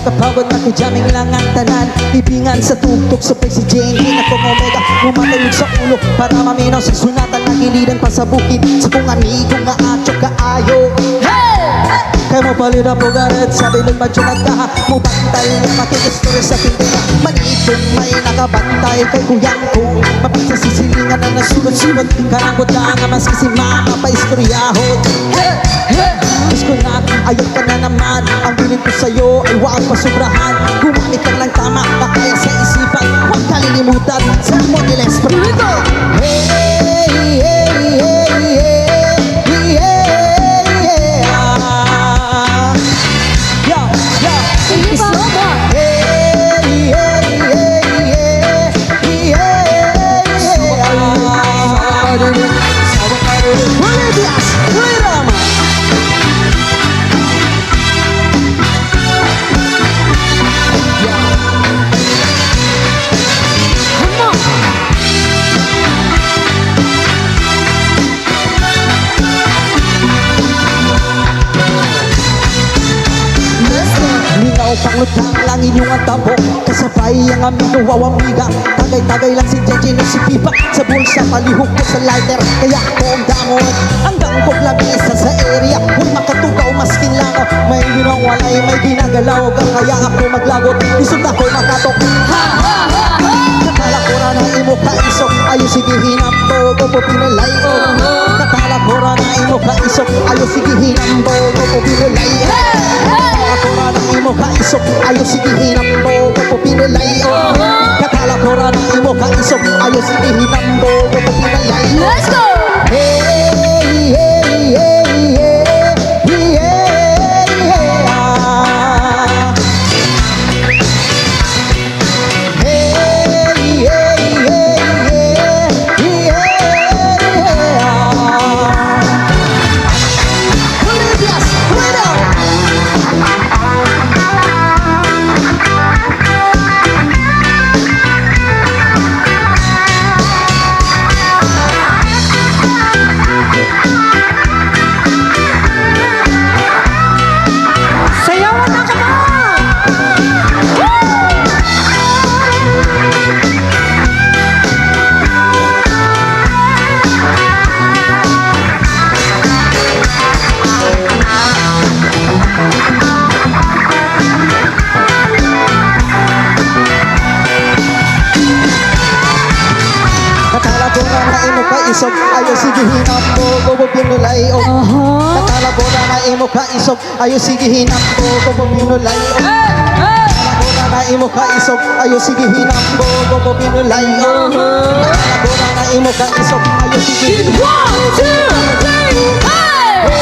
Kapagod nakijaming lang ang tanan. Ibingan sa tugtog sa si Jenny na kung omega Mumatayog sa ulo para maminaw sa sunatan. Nagilidan pa sa bukid sa kung amigo nga atyo kaayo. Kaya mo palida po garet sa bilog badyo nagkaha mo bantay na makikistori sa tindera. Manipon may nakabantay kay kuyang ko. Mapisa sisilingan na nasulot-sulot. Karangot ka nga mas kasi makapaistoriyahon. Gusto na ayaw ka na naman. Ang bilin ko sa'yo ay huwag pasobrahan. Gumamit lang ng tama na kaya sa isipan. Huwag kalilimutan sa mo nila espirito. Hey, hey, hey, hey, hey. Panglutang lang inyong ang tabok. Kasabay ang amigo wawamiga. Tagay-tagay lang si Jenny na si Pipa. Sa bulsa palihog ko sa lighter. Kaya ako ang damon. Hanggang paglamisa sa area. Huwag makatugaw maskin lang. May ginang walay, may ginagalaw. Kaya ako maglagot. Isog ako makatok. Ha ha ha ha. Katala ko na ng imo kaisok. Ayaw sige hinambo. Gopo pinalay o. Katala ko na ng imo kaisok. Ayaw sige hinambo. Gopo pinalay o. Katala ng imo kaisok. Ayaw sige hinambo. Gopo pinalay o. Katala ko na ng imo kaisok. Ayaw sige hinambo. Gopo pinalay o. Let's go! Hey, hey, hey, hey, hey, hey, ah. Hey, hey, hey, hey, hey, ah. Olivia's freedom. Sayawan na ka ba? Katala ko na imo kaisok. Ayaw sige hinambo. Gopo pinalay o. Katala ko na imo kaisok. Ayaw sige hinambo. Gopo pinalay o. Katala ko na imo kaisok. Ayaw sige hinambo. Gopo pinalay o. Katala ko na imo kaisok. Ayaw sige hinambo. One, two, three, hey!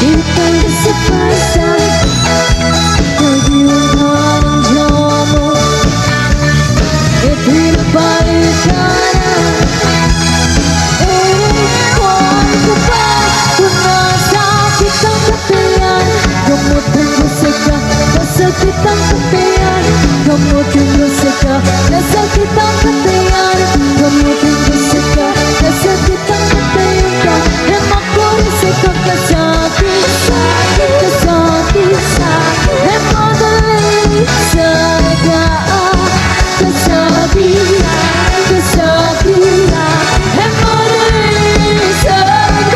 Ipan sa pasang Nagiyuhan ang jomo Ipinabalik ka na Ewan ko ba Kung nasakit ang katayan Gamutin mo sa ka Nasakit ang katayan Gamutin mo sa ka Nasakit ang katayan Gamutin mo sa ka Nasakit ang katayan ka Emak ko rin sa kakasakit Kasakit Emak dali sa gaan Kasakit Kasakit Emak dali sa gaan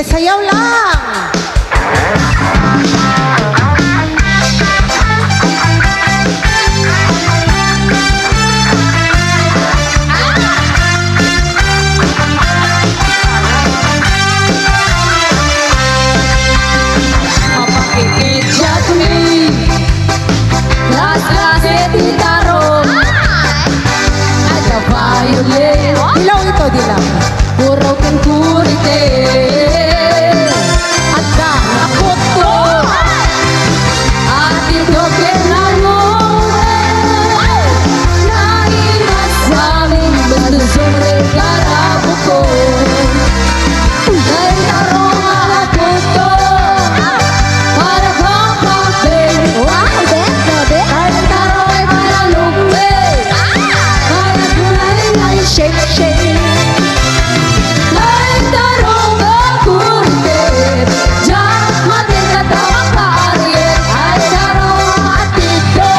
sayaw lang! Dilaw ito, dilaw. shake. Lain tarong berkulit, jangan mati kata makariet. Ay tarong atito,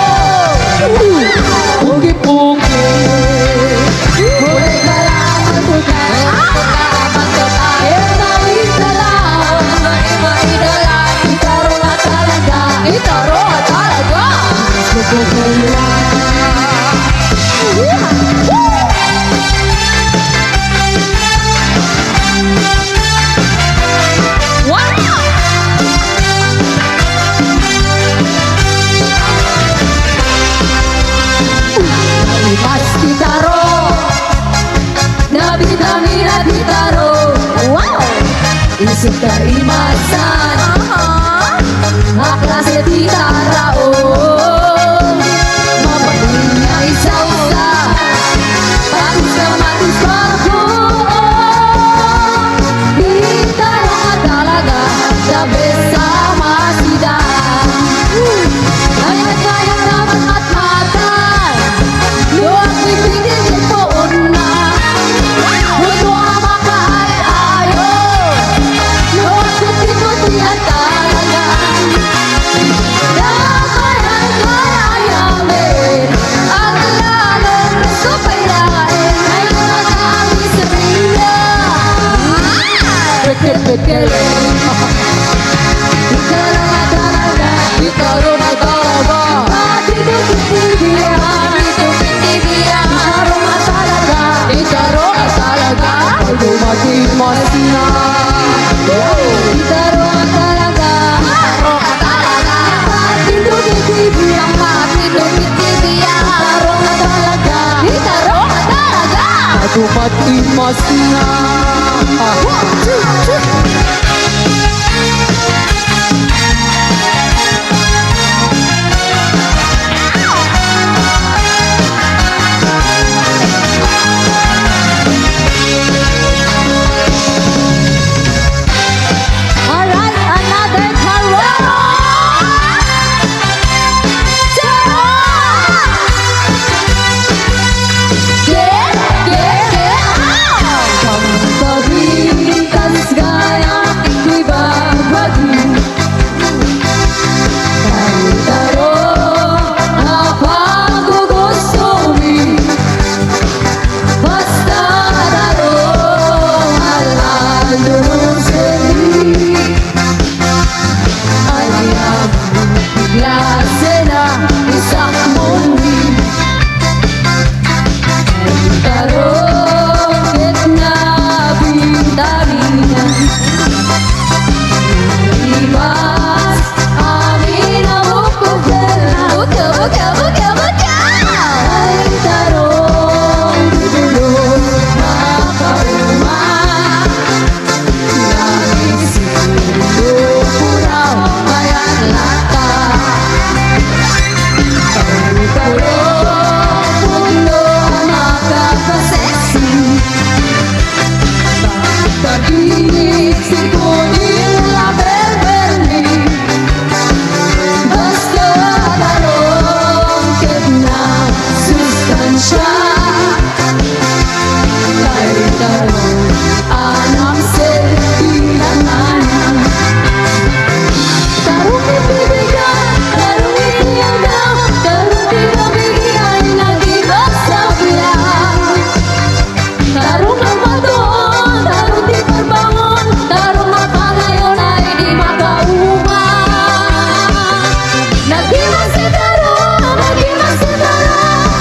pugi-pugi. Boleh kalah mentukan, mentukan. Tarik dalam, mari dalam. Itarong at talaga, itarong at talaga. Mas ditaro, nabi-nabi na ditaro. Wow! Isip kaimasan, aklase ditarao. Mapaling niya isa-isa, tapos na matis bago. Ditaro ka talaga, the best sama sida. Kaya naman at matan, doon bibigyan ko una. Huwag ang makaay-ayo, doon kuti-kuti at talaga. Nakayan-kayayamin, at lalong nasupayain. Ngayon na kami sa bila. Pikit-pikitin. Itaro na talaga, itaro na talaga. Dito pitibihan, dito pitibihan. Itaro na talaga, itaro na talaga. Dumating-mas na. Itaro na talaga, itaro na talaga. Dito pitibihan, dito pitibihan. Itaro na talaga, itaro na talaga. Dumating-mas na. Alright, another tarot! Pagkabitas gaya di babagi. Taro apa gugustuhin, basta taro alalong seri. Ayam klase na isang muli. Taro kitna bintangina. Ibas amin na bukugela. Buka. Ay tarong dudulog makauma. Langit siguro puraw mayan lata. Ay tarong puno makakaseksi. Pag-ibig sikunin la berberni. Basta tarong kitna sustansya. Kay tarong anam setilanganan. Tarong ibibigay, tarong itiyagang, tarong pinabigyan, nag-ibig sa bilang. Tarong ang matuon, tarong di perbangon, tarong mapalayon ay di makauma. Nag-ibig si tarong,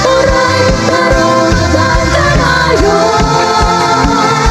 uray tarong ganda na yun.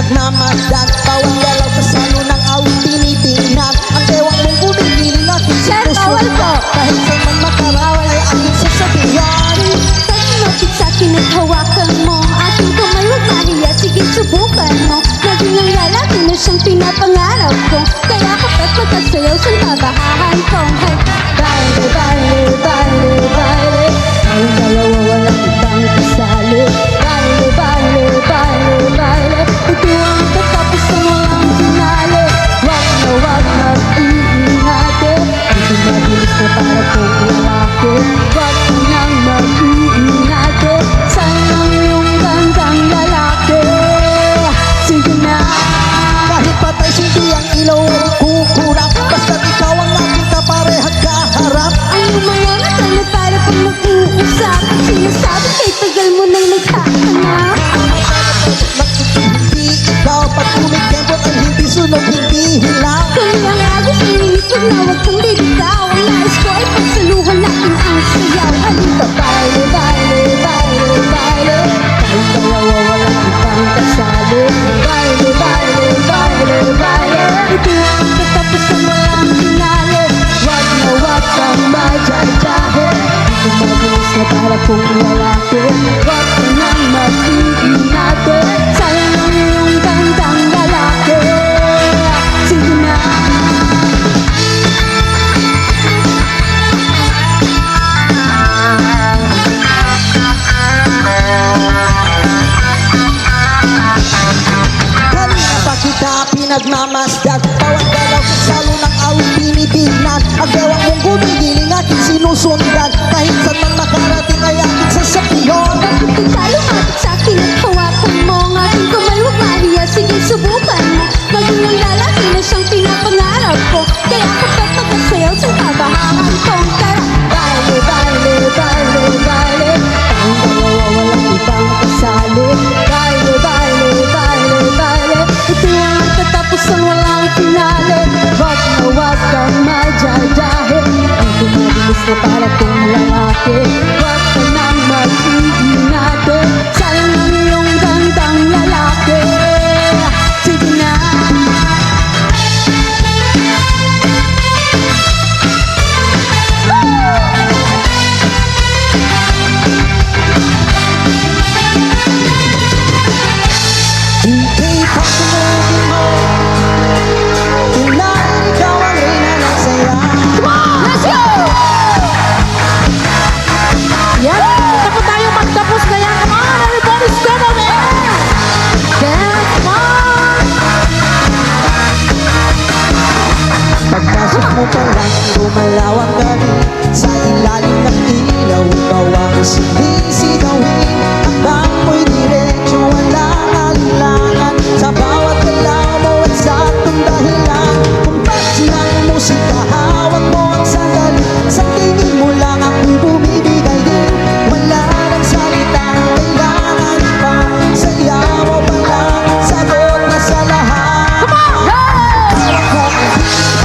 pinagmamasdan. Bawal galaw sa salo ng awit tinitingnan. Ang bewang mong gumigiling aking Sir, bawal po. Kahit saan man makarawal ay aking sasabihan. Pagmapit sa akin at hawakan mo aking kamay, huwag mahiya, sige subukan mo. Naging ang lalaki na siyang pinapangarap ko, kaya kapag magkasayaw siyang tabahahan ko. Hey, baile, baile, baile, baile, ang dalawa walang ibang kasali. Baile, baile, baile, baile, ito ang tatapos ng walang finale. Wag na mag-iingate, hindi mabilis na para kong lalaki. Wag ka nang mag-iingate, sayang yung gandang lalaki. Sige na. Kahit patay hindi ang ilaw ay kukurap. Basta't ikaw ang aking kaparehag kaharap. Ang mga natalo para pag mag-uusap, sinasabi kay tagal mo nang naghahanap. Hindi ikaw pag kumikembot ay hindi sunog, hindi hilaw. Kung ang agos iniisip na huwag kang bibitaw, ang nais ko ay pagsaluhan natin ang sayaw. Halika, baile, baile, baile, baile, tayong dalawa walang ibang kasali. Baile, baile, baile, baile, ito ang tatapos ng walang finale. Wag kang majajahe, hindi mabilis na para kung lalaki. Wag ka nang mag-iingate, sayang ang iyong gandang lalaki. Sige na. Kanina pa kita pinagmamasdan. Bawat galaw sa salo ng awit tinitingnan. Ang bewang mong gumigiling aking sinusundan. Kahit saan man makarating ay aking sasabihan. Bakit ka lumapit sa akin at hawakan mo ang aking kamay, huwag mahiya, sige subukan mo. Maging ang lalaki na siyang pinapangarap ko, kaya kapag magkasayaw sa tabahan ko. Tara, baile, baile, baile, baile, tayong dalawa walang ibang kasali. Baile, baile, baile, baile, ito ang tatapos ng walang finale. Wag kang majajahe, hindi mabilis na para kung lalaki. Wag ka nang mag-iingate, sayang ang iyong gandang lalaki. Sige na. Hindi pa sunugin mo. Tonight ikaw ang reyna ng saya. Let's go! Yan, tapos tayo magtapos na yan. Come on, everybody stand on it! Dance, come on! Pagpasok mo pa lang, gumalaw ang gabi. Sa ilalim ng ilaw, ikaw ang sinisigawin. Akbang mo'y diretso, walang alinlangan. Sa bawat galaw mo at sa atong dahilan. Kung ba't ng musika, hawak mo ang sandali. Sa tingin mo lang ako'y bumibigay din. Wala nang salita, kailangan pa. Sayaw mo pa lang, sagot na sa lahat.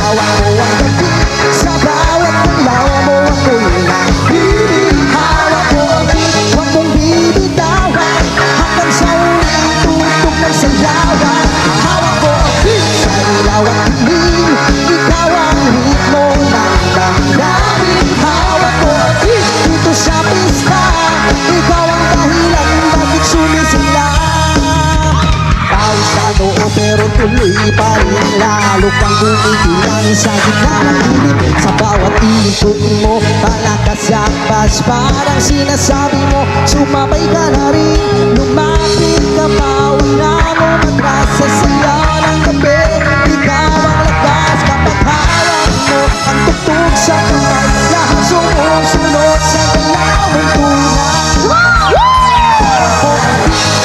Hawak mo ang gabi, sa bawat galaw mo ako'y nakikinig. Hawak mo ang beat, huwag mong bibitawan. Hanggang sa uling tutok ng sayawan. Hawak mo ang beat, sa ilaw at dilim. Ikaw ang ritmo ng damdamin. Hawak mo ang beat, dito sa pista. Ikaw ang dahilan, bakit sumisilang. Kahit sa noo pero tuloy pa rin. Lalo kang gumigilang sa gitna ng dilim. Sa bawat ikot mo, malakas ang bas. Parang sinasabi mo, sumabay ka na rin. Lumapit ka pa, una mo matras. Sa saya ng gabi, ikaw ang lakas. Kapag hawak mo ang tugtog sa kamay, lahat sumusunod sa galaw mong tunay.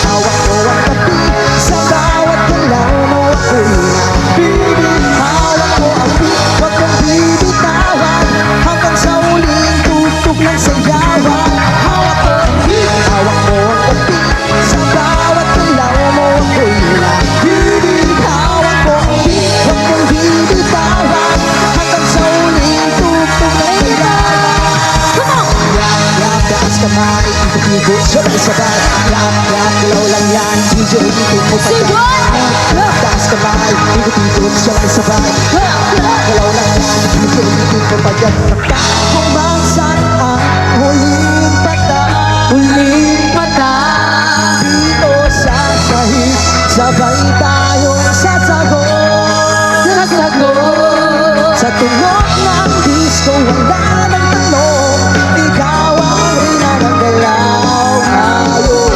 Hawak mo ang gabi, sa bawat galaw mo ako'y nakikinig. Hawak mo ang beat, huwag kang bibitawan. Hanggang sa uling tutok ng sayawan. Hawak mo ang beat, hawak mo ang gabi. Sa bawat galaw mo ako'y nakikinig. Hawak mo ang beat, huwag kang bibitawan. Hanggang sa uling tutok ng sayawan. Yap, yap, taas kamay, ikot-ikot, sabay-sabay. Yap, yap, galaw lang yan, DJ, ikot mo pa yan. kamay Ikot-ikot siya may sabay Galaw lang Ikot-ikot ko pa dyan Kung masan ang huling bata Huling mata. Dito sa sahig Sabay tayong sasagot Sasagot. Sa tunog ng disco Wala nang tanong Ikaw ang rina ng galaw ngayon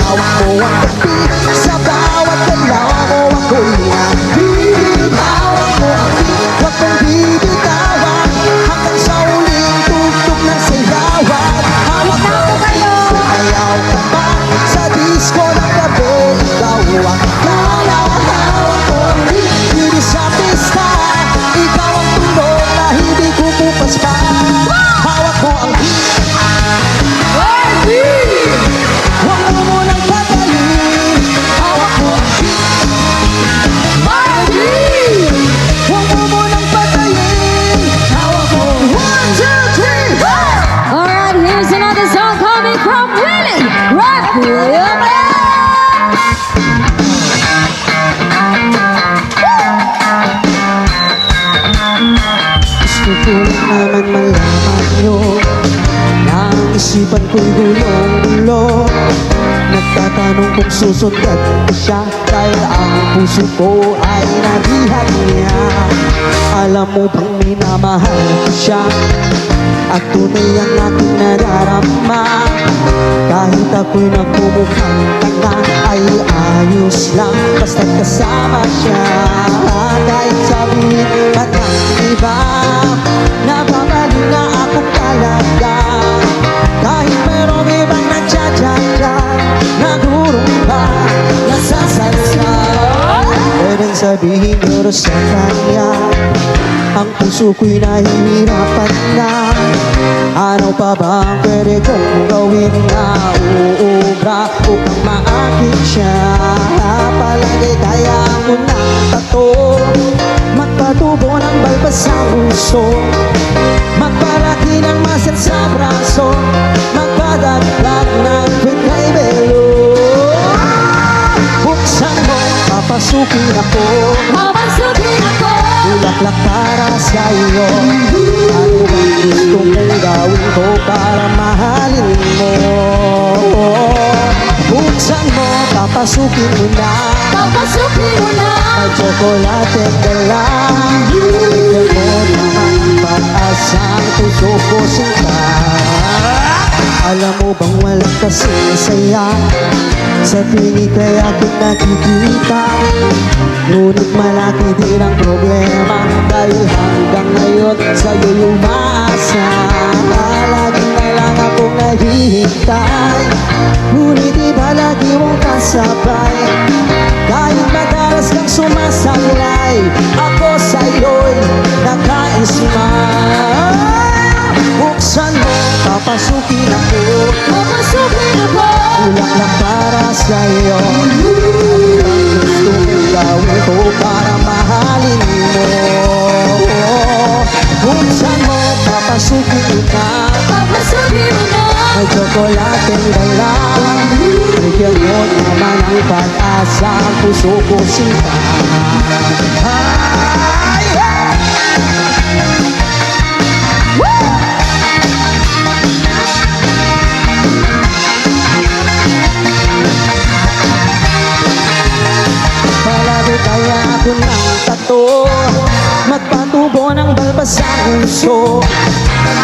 Hawak mo ang gabi Sa bawat galaw mo ako'y nabibig Hawak mo ang beat Huwag kong bibitawan Hanggang sa uling tugtog ng sayawan Hawak mo ang beat Sumayaw ka pa Sa disco ng gabi Ikaw ang galaw Hawak mo ang beat Dito sa pista Ikaw ang tunog na hindi kukupas pa Hawak mo ang beat Huwag mo munang patayin Hawak mo ang beat Huwag mo munang patayin Hawak mo 1, 2, 3, go! Alright, here's another song coming from Willie Raphael. Gusto ko lang naman malaman nyo Na ang isipan ko'y gulong-gulo Nagtatanong kung susundan ko siya Dahil ang puso ko ay nabihag niya Alam mo bang minamahal ko siya At tunay ang aking nadarama Kahit ako'y nagmumukhang tanga Ay ayos lang basta't kasama siya Kahit sabihin pa ng iba Nababalik na ako talaga Kahit merong ibang nagtsatsaga Nagurumba, nasasalsa Pwedeng sabihin nyo sa kanya Ang puso ko'y nahihirapan na Ano pa ba ang pwede kong gawin na uubra upang maakit siya Palagay kaya mo ng tato Magpatubo ng balbas sa puso Magparaki ng muscle sa braso Magpadagdag ng kay belo Buksan mo, papasukin ako Papasukin ako. Bulaklak para sa iyo Ano bang gusto mong gawin ko para mahalin mo Buksan mo, papasukin mo na Papasukin mo na. May tsokolate ka lang Bigyan mo naman ang pag-asa Ang puso ko sinta Alam mo bang walang kasing saya Sa tingin kay aking nakikita Ngunit malaki din ang problema Dahil hanggang ngayon sa'yo'y umaasa Lagi na lang akong nahihintay Ngunit iba lagi mong kasabay Kahit madalas kang sumasablay Ako sa'yo'y nakaismay Buksan mo, papasukin ako Papasukin ako. Bulaklak para sa'yo Ano ang gusto mong gawin ko para mahalin mo Buksan mo, papasukin mo na Papasukin mo na. May tsokolating dala Bigyan mo naman ang pag-asa Ang puso ko sinta Ay, yeah! Palagi kaya ako ng tato Magpatubo ng balbas sa puso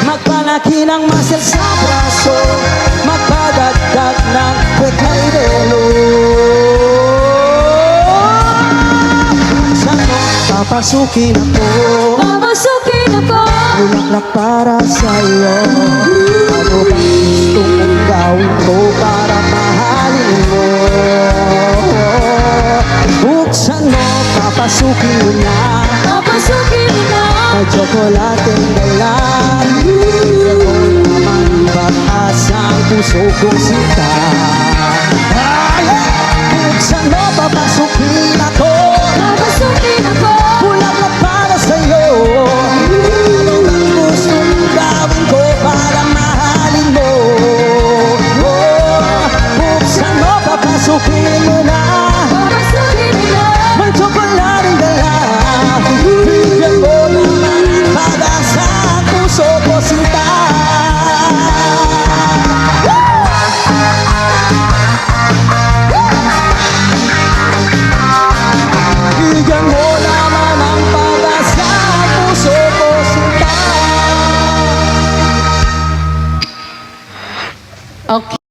Magpalaki ng muscle sa braso Magpadagdag ng kwekay belo Saan mo papasukin ako Papasukin ako. Bulaklak para sa'yo Ano bang gusto mong gawin ko para mahalin mo Buksan mo, papasukin mo na Papasukin mo na. May tsokolating dala Bigyan mo naman ang pag-asa Ang puso kong sinta Buksan mo, papasukin ako Papasukin ako. Bulaklak para sa'yo Ano bang gusto mong gawin ko para mahalin mo Papasukin mo na, Papasukin mo na. may tsokolating dala. Bigyan mo naman para sa puso ko sinta. Bigyan mo naman ang para sa puso ko sinta. Okay.